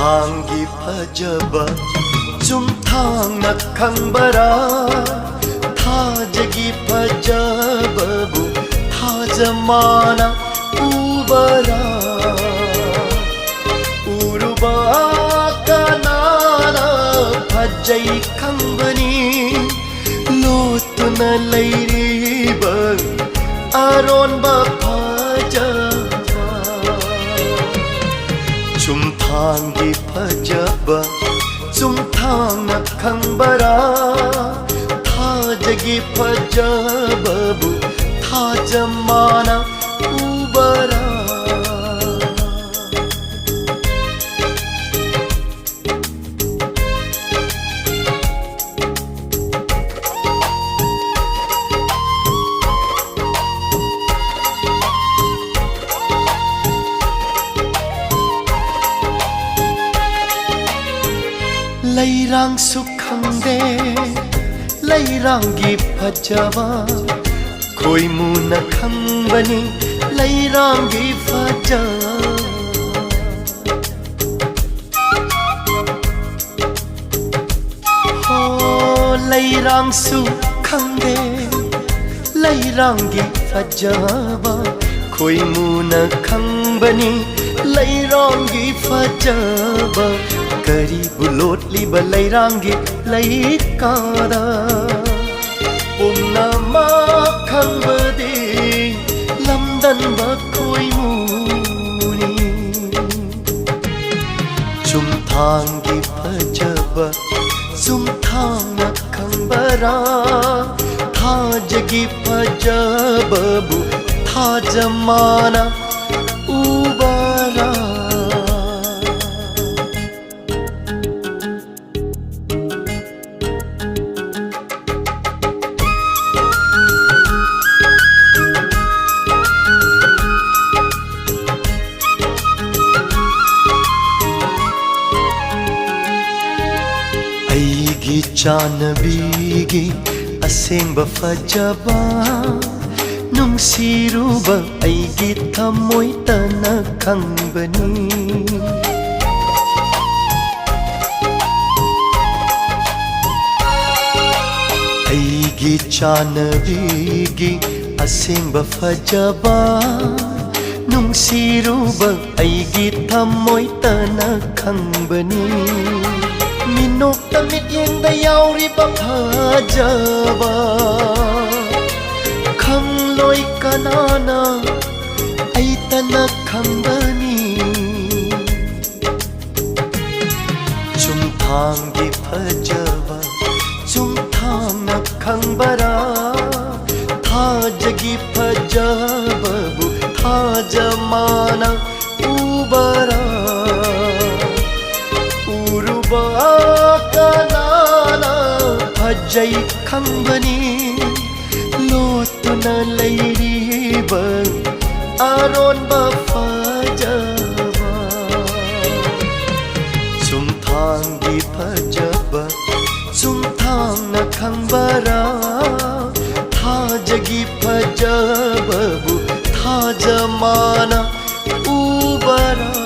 ꯆꯨꯝꯊꯥꯡꯒꯤ ꯐꯖꯕ ꯆꯨꯝꯊꯥꯡꯅ ꯈꯪꯕꯔꯥ ꯊꯥꯖꯒꯤ ꯐꯖꯕꯕꯨ ꯊꯥꯖꯃꯥꯅ ꯎꯕꯔꯥ 우르바 ꯀꯅꯥꯅ ꯐꯖꯩ ꯈꯪꯕꯅꯤ ꯂꯣꯠꯇꯨꯅ ꯂꯩꯔꯤꯕ ꯑꯔꯣꯟꯕ ꯐꯖꯕ ꯆꯨꯝꯊꯥꯡꯒꯤ ꯐꯖꯕ ꯆꯨꯝꯊꯥꯡꯅ ꯈꯪꯕꯔꯥ ꯊꯥꯖꯒꯤ ꯐꯖꯕꯕꯨ ꯊꯥꯖꯃꯥꯅ ꯎꯕꯔꯥ ꯂꯩꯔꯥꯡꯁꯨ ꯈꯪꯗꯦ ꯂꯩꯔꯥꯡꯒꯤ ꯐꯖꯕ ꯈꯣꯏꯃꯨꯅ ꯈꯪꯕꯅꯤ ꯂꯩꯔꯥꯡꯒꯤ ꯐꯖꯕ ꯂꯩꯔꯥꯡꯁꯨ ꯈꯪꯗꯦ ꯂꯩꯔꯥꯡꯒꯤ ꯐꯖꯕ ꯈꯣꯏꯃꯨꯅ ꯈꯪꯕꯅꯤ ꯂꯩꯔꯥꯡꯒꯤ ꯐꯖꯕ ꯀꯔꯤꯕꯨ ꯂꯣꯠꯂꯤꯕ ꯂꯩꯔꯥꯡꯒꯤ ꯂꯩꯀꯥꯗ ꯄꯨꯝꯅꯃꯛ ꯈꯪꯕꯗꯤ ꯂꯝꯗꯟꯕ ꯈꯣꯏꯃꯨꯅꯤ ꯆꯨꯝꯊꯥꯡꯒꯤ ꯐꯖꯕ ꯆꯨꯝꯊꯥꯡꯅ ꯈꯪꯕꯔꯥ ꯊꯥꯖꯒꯤ ꯐꯖꯕꯕꯨ ꯊꯥꯖꯃꯥꯅ ꯎꯕꯔꯥ ꯑꯩꯒꯤ ꯆꯥꯅꯕꯤꯒꯤ ꯑꯁꯦꯡꯕ ꯐꯖꯕ ꯅꯨꯡꯁꯤꯔꯨꯕ ꯑꯩꯒꯤ ꯊꯃꯣꯏꯇꯅ ꯈꯪꯕꯅꯤ ꯑꯩꯒꯤ ꯆꯥꯅꯕꯤꯒꯤ ꯑꯁꯦꯡꯕ ꯐꯖꯕ ꯅꯨꯡꯁꯤꯔꯨꯕ ꯑꯩꯒꯤ ꯊꯃꯣꯏꯇꯅ ꯈꯪꯕꯅꯤ ꯃꯤꯅꯣꯛꯇ ꯃꯤꯠꯌꯦꯡꯗ ꯌꯥꯎꯔꯤꯕ ꯐꯖꯕ ꯈꯪꯂꯣꯏ ꯀꯅꯥꯅ ꯑꯩꯇꯅ ꯈꯪꯕꯅꯤ ꯆꯨꯝꯊꯥꯡꯒꯤ ꯐꯖꯕ ꯆꯨꯝꯊꯥꯡꯅ ꯈꯪꯕꯔꯥ ꯊꯥꯖꯒꯤ ꯐꯖꯕꯕꯨ ꯊꯥꯖꯃꯥꯅ ꯎꯕꯔꯥ 우르바 ꯀꯅꯥꯅ ꯐꯖꯩ ꯈꯪꯕꯅꯤ ꯂꯣꯠꯇꯨꯅ ꯂꯩꯔꯤꯕ ꯑꯔꯣꯟꯕ ꯐꯖꯕ ꯆꯨꯝꯊꯥꯡꯒꯤ ꯐꯖꯕ ꯆꯨꯝꯊꯥꯡꯅ ꯈꯪꯕꯔꯥ ꯊꯥꯖꯒꯤ ꯐꯖꯕꯕꯨ ꯊꯥꯖꯃꯥꯅ ꯎꯕꯔꯥ